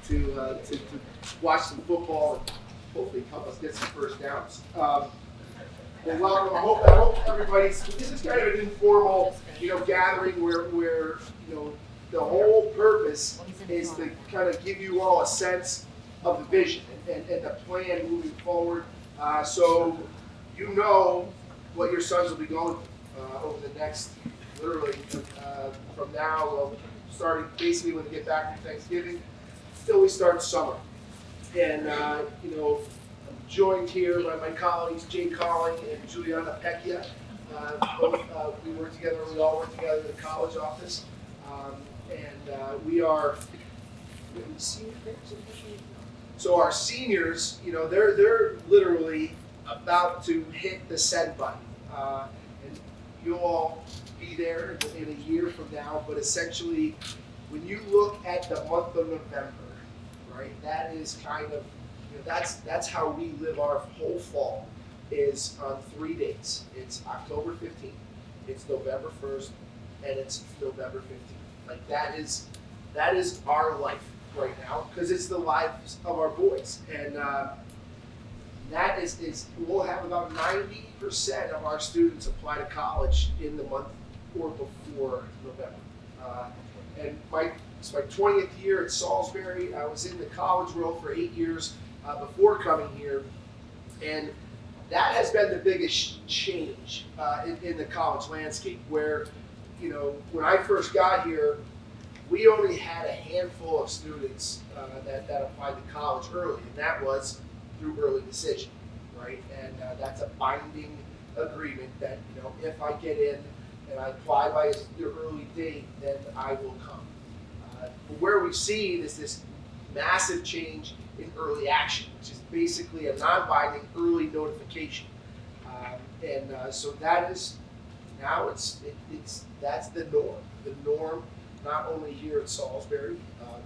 to watch some football and hopefully help us get some first downs. Well, welcome. I hope everybody's. This is kind of an informal, gathering where the whole purpose is to kind of give you all a sense of the vision and the plan moving forward. So you know what your sons will be going over the next, literally, from now, starting basically when they get back from Thanksgiving, till we start summer. And, I'm joined here by my colleagues, Jay Calling and Juliana Pecchia. Both, we all work together in the college office. We are, so our seniors, they're literally about to hit the send button. And you'll all be there in a year from now, but essentially, when you look at the month of November, right, that is kind of, that's how we live our whole fall, is on 3 days. It's October 15th, it's November 1st, and it's November 15th. Like that is our life right now, because it's the lives of our boys. And that is we'll have about 90% of our students apply to college in the month or before November. And it's my 20th year at Salisbury. I was in the college world for 8 years before coming here, and that has been the biggest change in the college landscape, where, when I first got here, we only had a handful of students that applied to college early, and that was through early decision, right? And that's a binding agreement that, if I get in and I apply by your early date, then I will come. Where we've seen is this massive change in early action, which is basically a non-binding early notification. So that is, now that's the norm. The norm, not only here at Salisbury,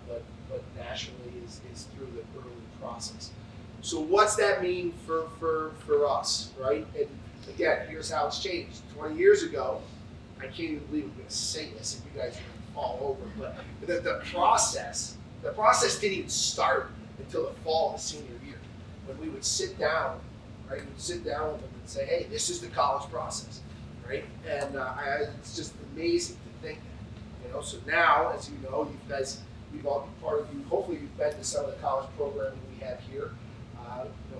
but nationally, is through the early process. So what's that mean for us, right? And again, here's how it's changed. 20 years ago, I can't even believe I'm going to say this, and you guys are going to fall over, but the process didn't even start until the fall of the senior year, when we would sit down, right? We'd sit down with them and say, hey, this is the college process, right? And it's just amazing to think that, So now, as you know, we've all been part of you. Hopefully, you've been to some of the college programming we have here.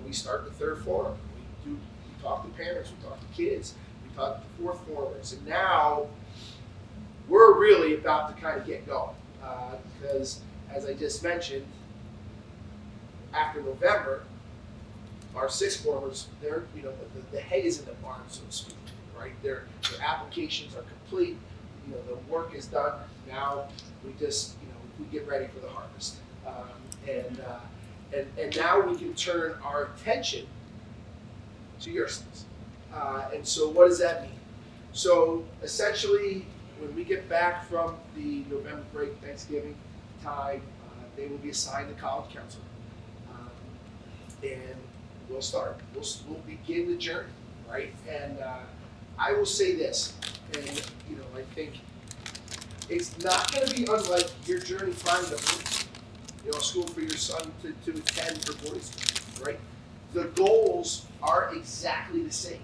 We start the third forum. We talk to parents, we talk to kids, we talk to fourth formers, and now we're really about to kind of get going, because, as I just mentioned, after November, our sixth formers, they're, the hay is in the barn, so to speak, right? Their applications are complete, the work is done. Now we just, we get ready for the harvest. And now we can turn our attention to your sons. And so what does that mean? So essentially, when we get back from the November break, Thanksgiving time, they will be assigned a college counselor. And we'll start. We'll begin the journey, right? And I will say this, and I think it's not going to be unlike your journey finding a school for your son to attend for boys, right? The goals are exactly the same.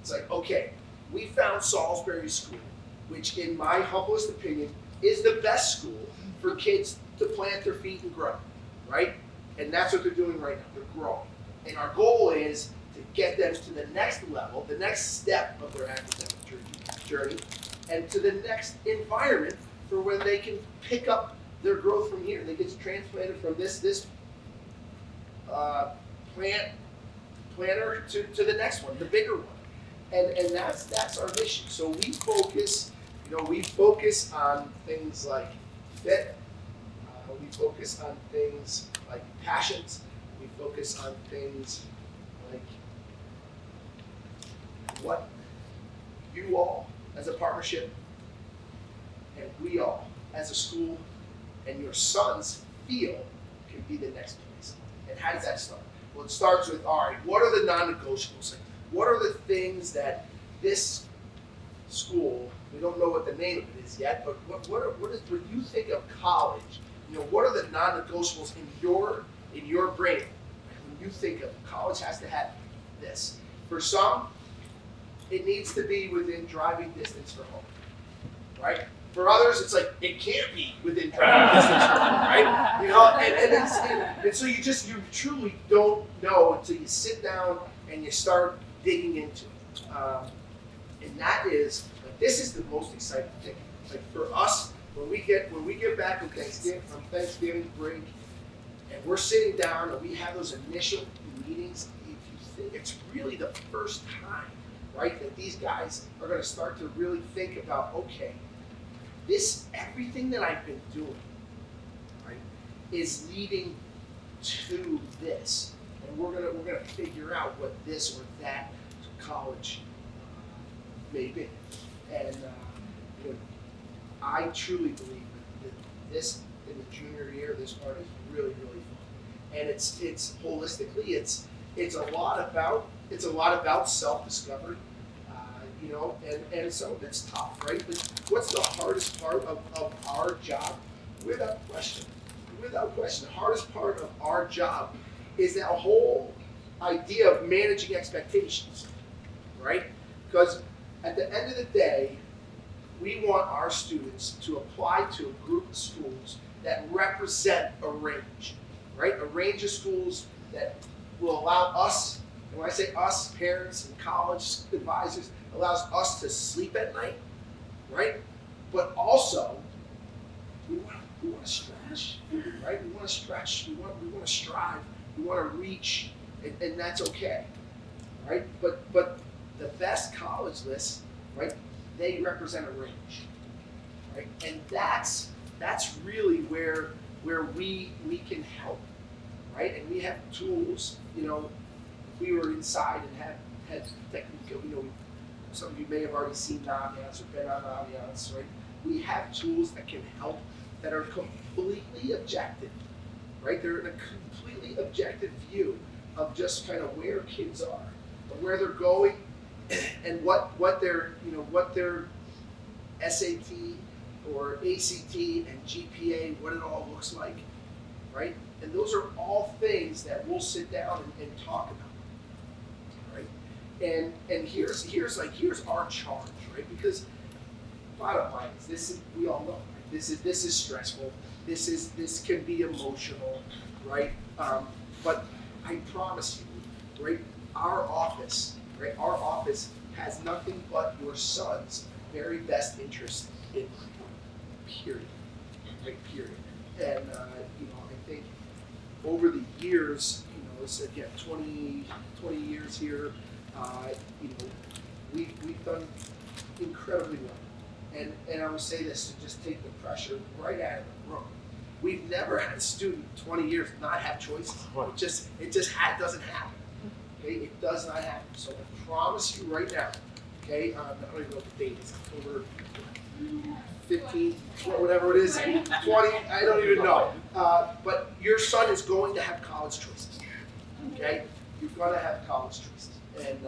It's like, okay, we found Salisbury School, which in my humblest opinion is the best school for kids to plant their feet and grow, right? And that's what they're doing right now, they're growing. And our goal is to get them to the next level, the next step of their academic journey, and to the next environment for when they can pick up their growth from here. They get transplanted from this planter to the next one, the bigger one. And that's our mission. So we focus on things like fit. We focus on things like passions. We focus on things like what you all as a partnership and we all as a school and your sons feel can be the next place. And how does that start? Well, it starts with, all right, what are the non-negotiables? Like, what are the things that this school, we don't know what the name of it is yet, but when you think of college, what are the non-negotiables in your brain when you think of college has to have this? For some, it needs to be within driving distance from home, right? For others, it's like it can't be within driving distance from home, right? And so you truly don't know until you sit down and you start digging into it. And that is this is the most exciting thing. Like for us, when we get back from Thanksgiving break, and we're sitting down and we have those initial meetings, if you think it's really the first time, right, that these guys are going to start to really think about, okay, everything that I've been doing, right, is leading to this, and we're gonna figure out what this or that college may be, and I truly believe that this in the junior year, this part is really really fun, and it's holistically it's a lot about self-discovery. And some of it's tough, right? But what's the hardest part of our job? Without question, the hardest part of our job is that whole idea of managing expectations, right? Because at the end of the day, we want our students to apply to a group of schools that represent a range, right? A range of schools that will allow us, and when I say us, parents and college advisors, allows us to sleep at night, right? But also, we want to stretch, right? We want to stretch. We want to strive. We want to reach, and that's okay, right? But the best college lists, right? They represent a range, right? And that's really where we can help, right? And we have tools. If we were inside and had technical, some of you may have already seen Naviance or been on Naviance, right? We have tools that can help that are completely objective, right? They're in a completely objective view of just kind of where kids are, or where they're going, and what their SAT or ACT and GPA, what it all looks like, right? And those are all things that we'll sit down and talk about, right? And here's our charge, right? Because bottom line is we all know, right? This is stressful. This can be emotional, right? But I promise you, right? Our office has nothing but your son's very best interest in mind. Period. Right? Period. And I think over the years, it's again 20 years here. We've done incredibly well. And I would say this to just take the pressure right out of the room. We've never had a student 20 years not have choices. It just doesn't happen. Okay, it does not happen. So I promise you right now. Okay, I don't even know what the date is. October 15th, whatever it is, 20. I don't even know. But your son is going to have college choices. Okay, you're going to have college choices, and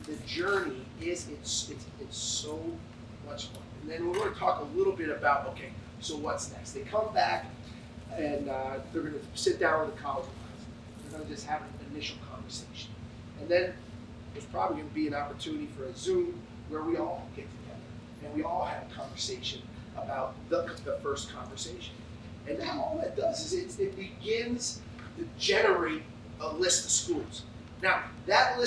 the journey is it's so much fun. And then we're going to talk a little bit about so what's next? They come back and they're going to sit down with the college advisor. They're going to just have an initial conversation, and then there's probably going to be an opportunity for a Zoom where we all get together and we all have a conversation about the first conversation. And now all that does is it begins to generate a list of schools. Now that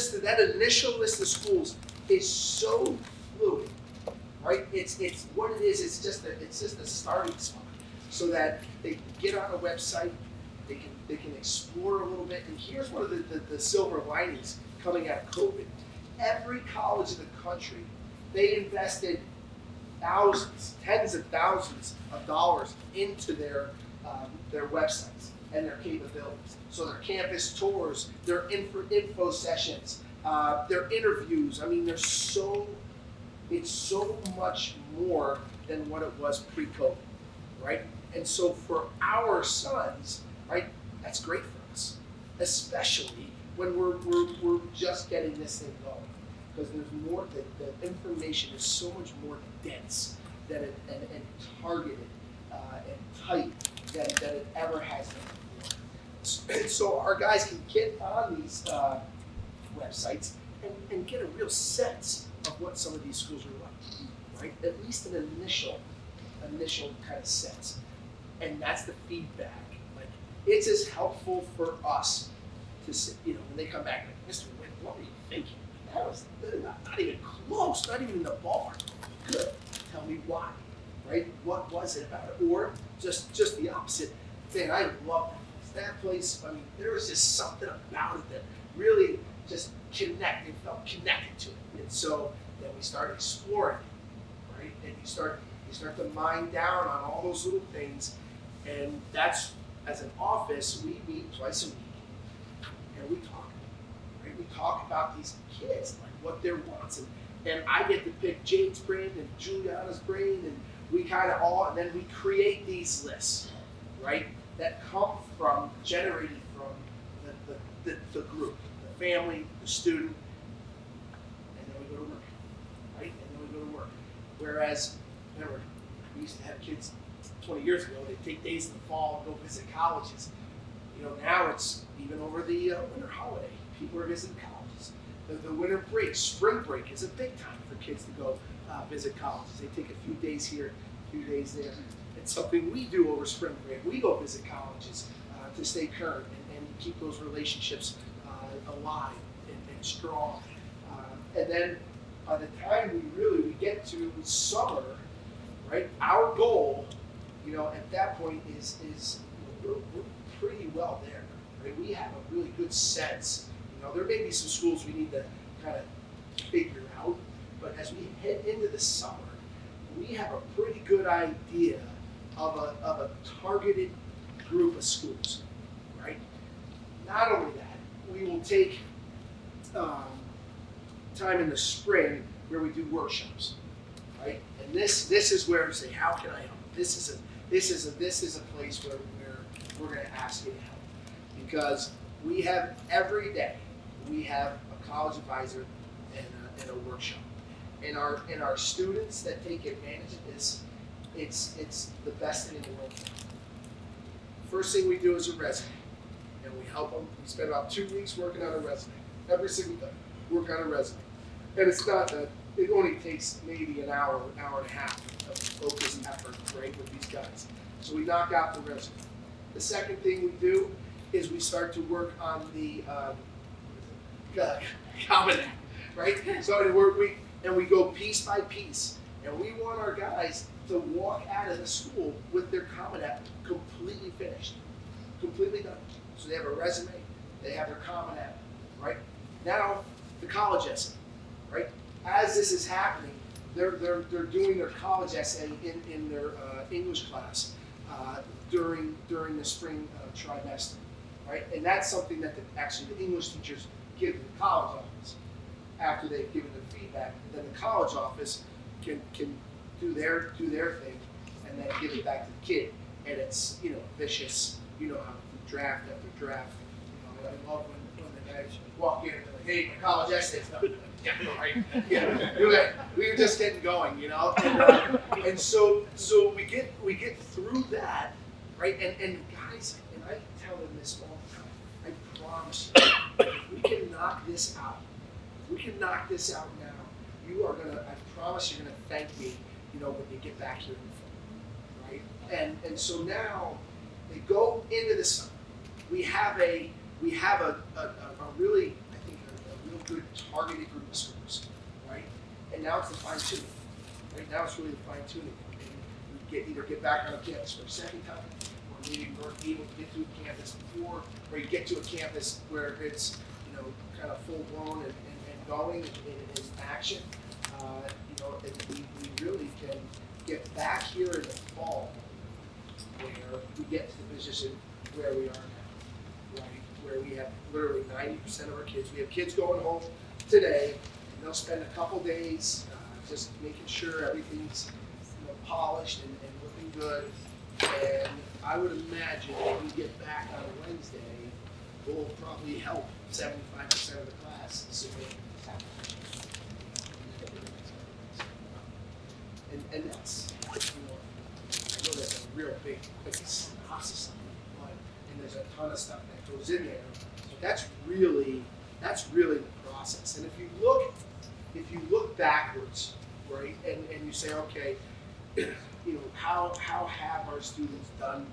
initial list of schools is so fluid, right? It's what it is. It's just a starting spot, so that they can get on a website, they can explore a little bit. And here's one of the silver linings coming out of COVID. Every college in the country, they invested thousands, tens of thousands of dollars into their websites and their capabilities. So their campus tours, their info sessions, their interviews. I mean, it's so much more than what it was pre-COVID, right? And so for our sons, right, that's great for us, especially when we're just getting this thing going, because there's more. The information is so much more dense and targeted and tight than it ever has been before. And so our guys can get on these websites and get a real sense of what some of these schools are like, right? At least an initial kind of sense. And that's the feedback. Like, it's as helpful for us to see, when they come back, like, Mr. Wynn, what were you thinking? That was not even close, not even in the ballpark. Good. Tell me why, right? What was it about it? Or just the opposite. Man, I love that place. I mean, there was just something about it that really just felt connected to it. And so then we started exploring, right? And you start to mine down on all those little things. And that's, as an office, we meet twice a week and we talk. Right? We talk about these kids, like what their wants. And I get to pick Jade's brain and Juliana's brain, and we kind of and then we create these lists, right? That come generated from the group, the family, the student, and then we go to work, right? And then we go to work. Whereas, remember, we used to have kids 20 years ago, they'd take days in the fall and go visit colleges. Now it's even over the winter holiday, people are visiting colleges. The winter break, spring break is a big time for kids to go visit colleges. They take a few days here, a few days there. It's something we do over spring break. We go visit colleges to stay current and keep those relationships alive and strong. And then by the time we get to summer, right, our goal, at that point is we're pretty well there. Right? We have a really good sense. There may be some schools we need to kind of figure out, but as we head into the summer, we have a pretty good idea of a targeted group of schools, right? Not only that, we will take time in the spring where we do workshops, right? And this is where we say, how can I help? This is a place where we're going to ask you to help, because we have every day. We have a college advisor and a workshop, and our students that take advantage of this, it's the best thing in the world. First thing we do is a resume, and we help them. We spend about 2 weeks working on a resume every single day. Work on a resume, and it's not that it only takes maybe an hour and a half of focus and effort, right, with these guys. So we knock out the resume. The second thing we do is we start to work on the Common App, right? So we go piece by piece, and we want our guys to walk out of the school with their Common App completely finished, completely done. So they have a resume, they have their Common App, right? Now the college essay, right? As this is happening, they're doing their college essay in their English class during the spring trimester, right? And that's something that actually the English teachers give to the college office after they've given the feedback. And then the college office can do their thing and then give it back to the kid. And it's vicious. How draft after draft. I love when the guys walk in and they're like, "Hey, my college essay's done." Yeah, right. Yeah, we were just getting going, and so we get through that, right? And guys, and I tell them this all the time. I promise you, if we can knock this out, now, you are gonna. I promise you're gonna thank me, when you get back here in the fall, right? And so now they go into the summer. We have a really, I think, a real good targeted group of schools, right? And now it's the fine tuning. Right now it's really the fine tuning. And we either get back on campus for a second time, or maybe we're able to get to a campus before, or you get to a campus where it's kind of full blown and going in action. And we really can get back here in the fall where we get to the position where we are now, right? Where we have literally 90% of our kids. We have kids going home today, and they'll spend a couple days just making sure everything's polished and looking good. And I would imagine when we get back on Wednesday, we'll probably help 75% of the class submit this application. And that's, I know that's a real big synopsis of it, and there's a ton of stuff that goes in there. But that's really the process. And if you look backwards, right, and you say, okay, how have our students done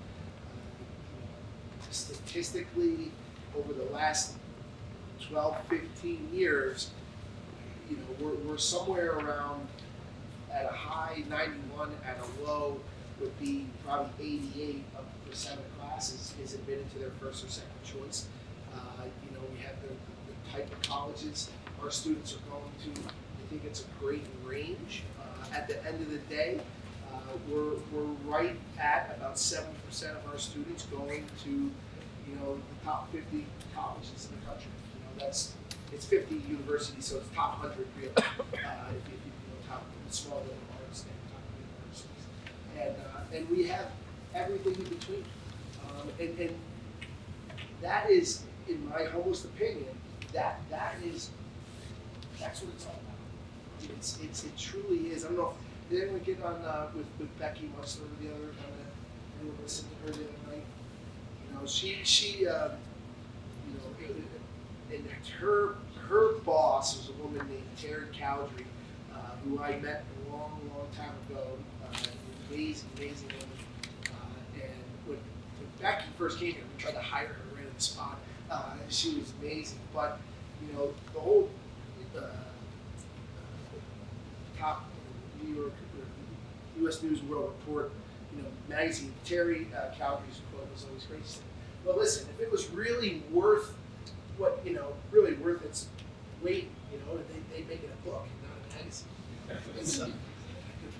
statistically over the last 12, 15 years? We're somewhere around at a high 91, at a low would be probably 88% of classes is admitted to their first or second choice. We have the type of colleges our students are going to. I think it's a great range. At the end of the day, we're right at about 70% of our students going to, the top 50 colleges in the country. It's 50 universities, so it's top 100 really. Top small little arts and top universities, and we have everything in between. And that is, in my humblest opinion, that's what it's all about. It truly is. I don't know. Did anyone get on with Becky Musler the other time? Anyone listened to her the other night? And her boss was a woman named Terry Cowdery, who I met a long time ago. Amazing woman. And when Becky first came here, we tried to hire her right on the spot. She was amazing. But the whole top New York, U.S. News and World Report, magazine. Terry Cowdery's quote was always great. She said, "Well, listen, if it was really worth really worth its weight, they make it a book, not a magazine." It's a good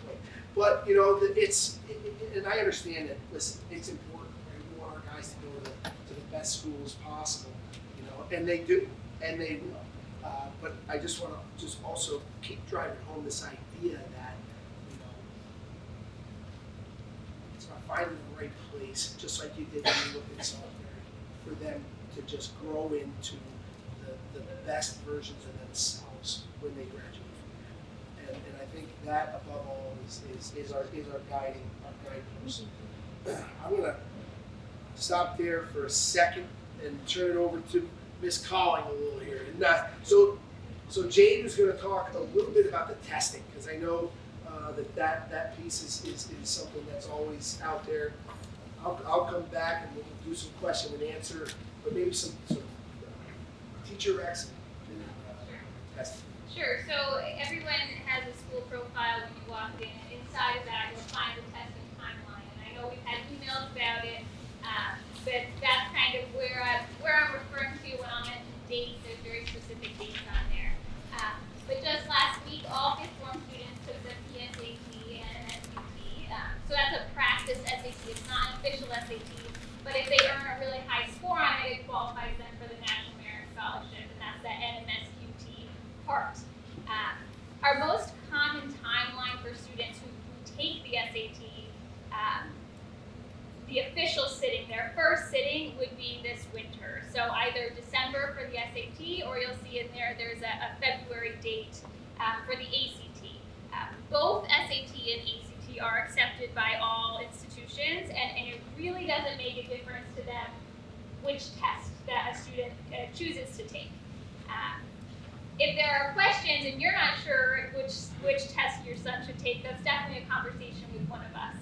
point. But and I understand that. Listen, it's important. Right? We want our guys to go to the best schools possible, and they do, and they will. But I just want to also keep driving home this idea that it's about finding the right place, just like you did when you looked at Salisbury, for them to just grow into the best versions of themselves when they graduate from there. And I think that above all is our guidepost. I'm gonna stop there for a second and turn it over to Miss Calling a little here. And so Jane is going to talk a little bit about the testing, because I know that piece is something that's always out there. I'll come back and we'll do some question and answer, but maybe some teacher recs and testing. Sure. So everyone has a school profile when you walk in, and inside of that you'll find the testing timeline. And I know we've had emails about it, but that's kind of where I'm referring to when I'll mention dates. There's very specific dates on there. But just last week, all fifth form students took the PSAT and an SAT. So that's a practice SAT. It's not an official SAT. But if they earn a really high score on it, it qualifies them for the National Merit Scholarship, and that's the NMSQT part. Our most common timeline for students who take the SAT, the official sitting, their first sitting would be this winter. So either December for the SAT, or you'll see in there's a February date for the ACT. Both SAT and ACT are accepted by all institutions, and it really doesn't make a difference to them which test that a student chooses to take. If there are questions and you're not sure which test your son should take, that's definitely a conversation with one of us.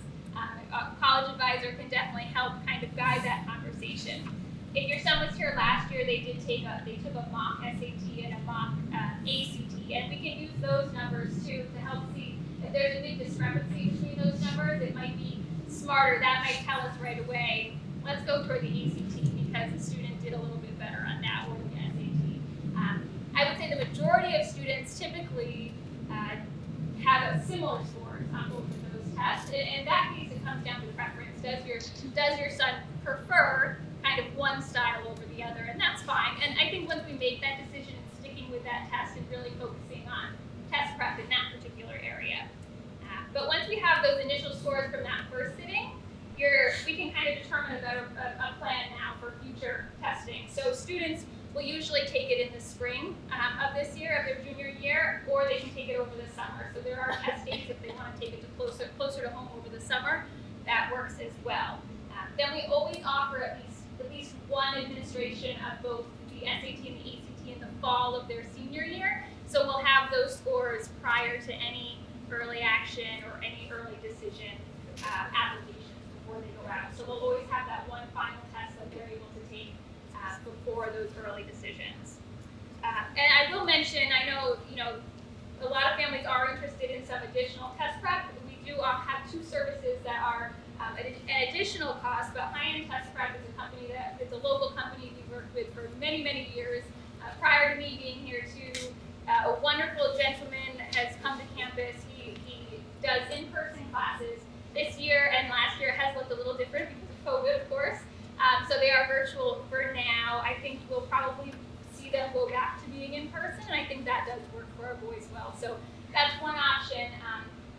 A college advisor can definitely help kind of guide that conversation. If your son was here last year, they took a mock SAT and a mock ACT, and we can use those numbers too to help see if there's a big discrepancy between those numbers. It might be smarter. That might tell us right away, let's go for the ACT because the student did a little bit better on that or the SAT. I would say the majority of students typically have a similar scores on both of those tests. In that case, it comes down to preference. Does your son prefer kind of one style over the other? And that's fine. And I think once we make that decision and sticking with that test and really focusing on test prep in that particular area. But once we have those initial scores from that first sitting, we can kind of determine a plan now for future testing. So students will usually take it in the spring of this year, of their junior year, or they can take it over the summer. So there are test dates if they want to take it to closer to home over the summer. that works as well. Then we always offer at least one administration of both the SAT and the ACT in the fall of their senior year. So we'll have those scores prior to any early action or any early decision applications before they go out. So we'll always have that one final test that they're able to take before those early decisions. And I will mention, I know, a lot of families are interested in some additional test prep. We do have two services that are an additional cost, but High-End Test Prep is a company it's a local company we've worked with for many, many years. Prior to me being here too, a wonderful gentleman has come to campus. He does in-person classes. This year and last year has looked a little different because of COVID, of course. So they are virtual for now. I think we'll probably see them go back to being in person, and I think that does work for our boys well. So that's one option.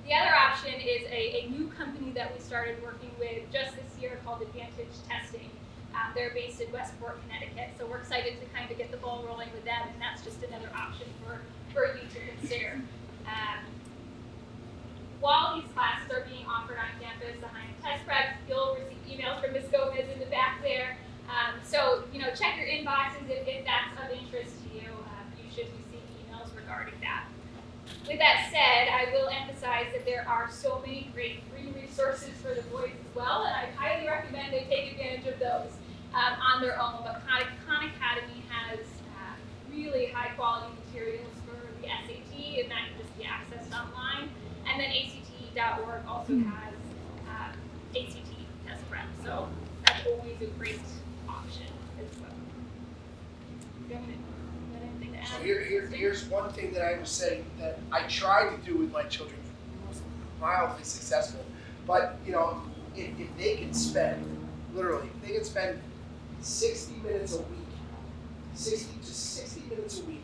The other option is a new company that we started working with just this year called Advantage Testing. They're based in Westport, Connecticut. So we're excited to kind of get the ball rolling with them, and that's just another option for you to consider. While these classes are being offered on campus, the High-End Test Prep, you'll receive emails from Ms. Gomez in the back there. So, check your inboxes if that's of interest to you. You should receive emails regarding that. With that said, I will emphasize that there are so many great free resources for the boys as well, and I highly recommend they take advantage of those on their own. But Khan Academy has really high quality materials for the SAT, and that can just be accessed online. And then ACT.org also has ACT test prep, so that's always a great option as well. Do you have anything to add? So here's one thing that I would say that I try to do with my children, mildly successful. But if they can spend, literally, if they can spend 60 minutes a week, 60 to 60 minutes a week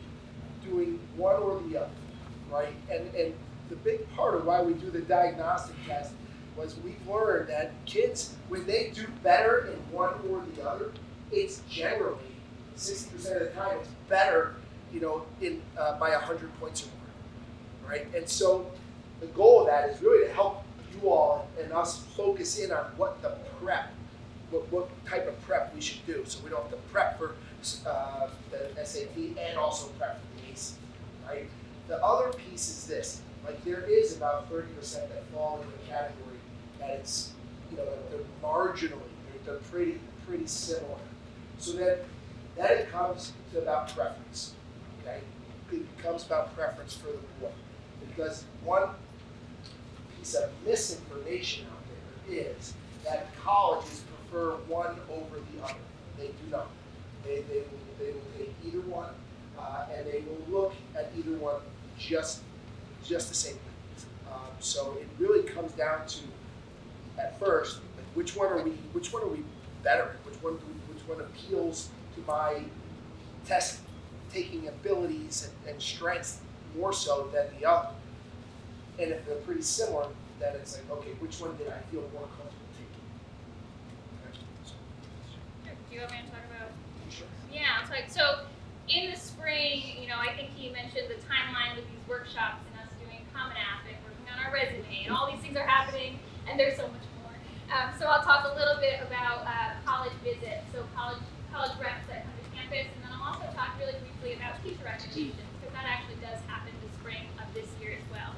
doing one or the other, right? And the big part of why we do the diagnostic test was we've learned that kids, when they do better in one or the other, it's generally 60% of the time it's better, by 100 points or more, right? And so the goal of that is really to help you all and us focus in on what the prep, what type of prep we should do, so we don't have to prep for the SAT and also prep for the ACT, right? The other piece is this. Like there is about 30% that fall into the category that it's, they're marginally, they're pretty similar. So then it comes to about preference, okay? It becomes about preference for the boy. Because one piece of misinformation out there is that colleges prefer one over the other. They do not. They will take either one, and they will look at either one just the same way. So it really comes down to, at first, like which one are we better at? Which one appeals to my test taking abilities and strengths more so than the other? And if they're pretty similar, then it's like, okay, which one did I feel more comfortable taking? Okay. Do you want me to talk about? Sure. Yeah, so in the spring, I think he mentioned the timeline with these workshops and us doing Common App and working on our resume, and all these things are happening, and there's so much more. So I'll talk a little bit about college visits, so college reps that come to campus, and then I'll also talk really briefly about teacher recommendations, because that actually does happen the spring of this year as well.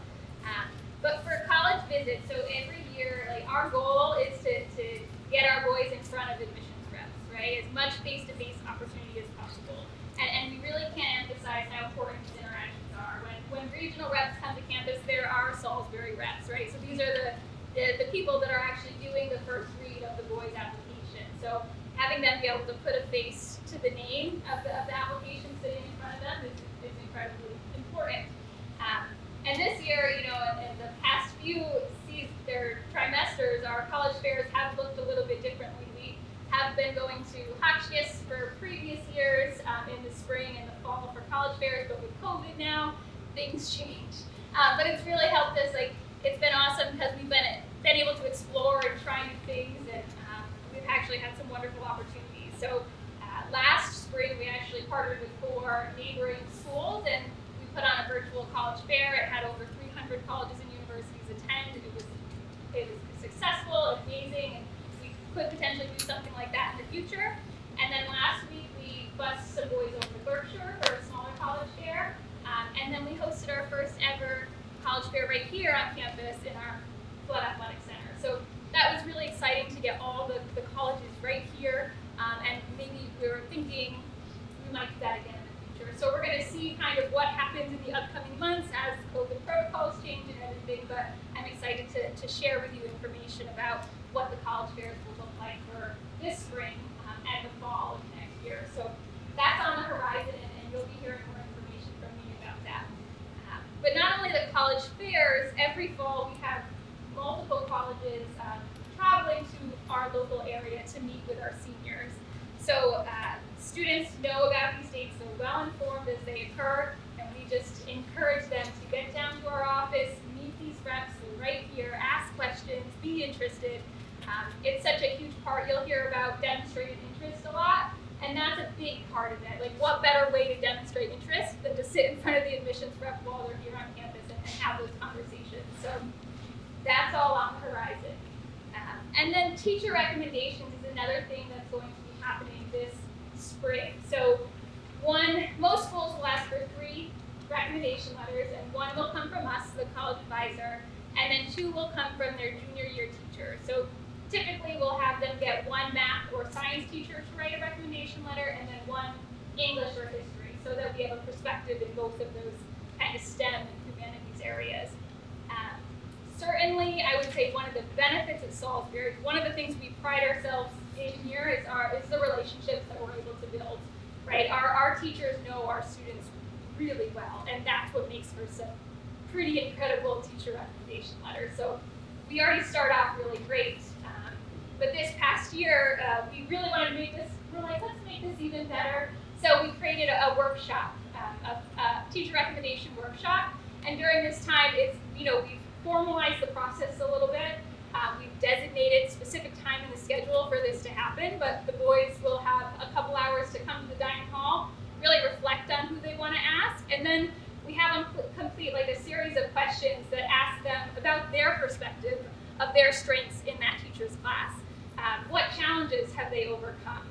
But for college visits, so every year, our goal is to get our boys in front of admissions reps, right? As much face-to-face opportunity as possible. And we really can't emphasize how important these interactions are. When regional reps come to campus, there are Salisbury reps, right? So these are the people that are actually doing the first read of the boys' application. So having them be able to put a face to the name of the application sitting in front of them is incredibly important. And this year, in the past few trimesters, our college fairs have looked a little bit differently. We have been going to Hotchkiss for previous years in the spring and the fall for college fairs, but with COVID now, things change. But it's really helped us. It's been awesome because we've been able to explore and try new things, and we've actually had some wonderful opportunities. So last spring, we actually partnered with 4 neighboring schools, and we put on a virtual college fair. It had over 300 colleges and universities attend. It was it was successful, amazing, and we could potentially do something like that in the future. And then last week we bused some boys over to Berkshire for a smaller college fair, and then we hosted our first ever college fair right here on campus in our Flood Athletic Center. So that was really exciting to get all the colleges right here, and maybe we were thinking we might do that again in the future. So we're going to see kind of what happens in the upcoming months as COVID protocols change and everything, but I'm excited to share with you information about what the college fairs will look like for this spring and the fall of next year. So that's on the horizon, and you'll be hearing more information from me about that. But not only the college fairs, every fall we have multiple colleges traveling to our local area to meet with our seniors. So students know about these dates, so well informed as they occur, and we just encourage them to get down to our office, meet these reps right here, ask questions, be interested. It's such a huge part. You'll hear about demonstrated interest a lot, and that's a big part of it. Like, what better way to demonstrate interest than to sit in front of the admissions rep while they're here on campus and have those conversations. So that's all on the horizon. And then teacher recommendations is another thing that's going to be happening this spring. So most schools will ask for 3 recommendation letters, and 1 will come from us, the college advisor, and then 2 will come from their junior year teacher. So typically we'll have them get 1 math or science teacher to write a recommendation letter, and then 1 English or history, so that we have a perspective in both of those kind of STEM and humanities areas. Certainly, I would say one of the benefits at Salisbury, one of the things we pride ourselves in here is the relationships that we're able to build, right? Our teachers know our students really well, and that's what makes for some pretty incredible teacher recommendation letters. So we already start off really great, but this past year, we really wanted to make this, we're like, let's make this even better. So we created a workshop, a teacher recommendation workshop, and during this time, we've formalized the process a little bit. We've designated specific time in the schedule for this to happen, but the boys will have a couple hours to come to the dining hall, really reflect on who they want to ask, and then we have them complete like a series of questions that ask them about their perspective of their strengths in that teacher's class. What challenges have they overcome?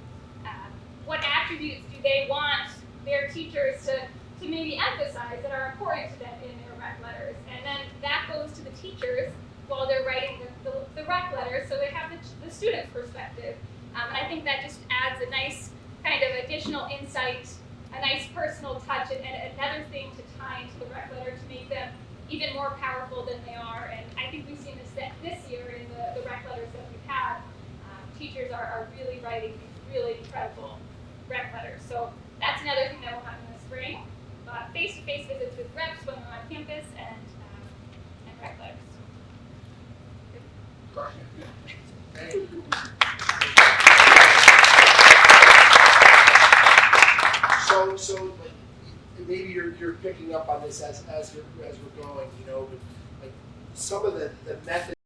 What attributes do they want their teachers to maybe emphasize that are important to them in their rec letters? And then that goes to the teachers while they're writing the rec letters, so they have the student's perspective. And I think that just adds a nice kind of additional insight, a nice personal touch, and another thing to tie into the rec letter to make them even more powerful than they are. And I think we've seen this year in the rec letters that we've had. Teachers are really writing these really incredible rec letters. So that's another thing that will happen in the spring. Face-to-face visits with reps when they're on campus, and rec letters. Thank you. So like, maybe you're picking up on this as we're going, but like some of the methods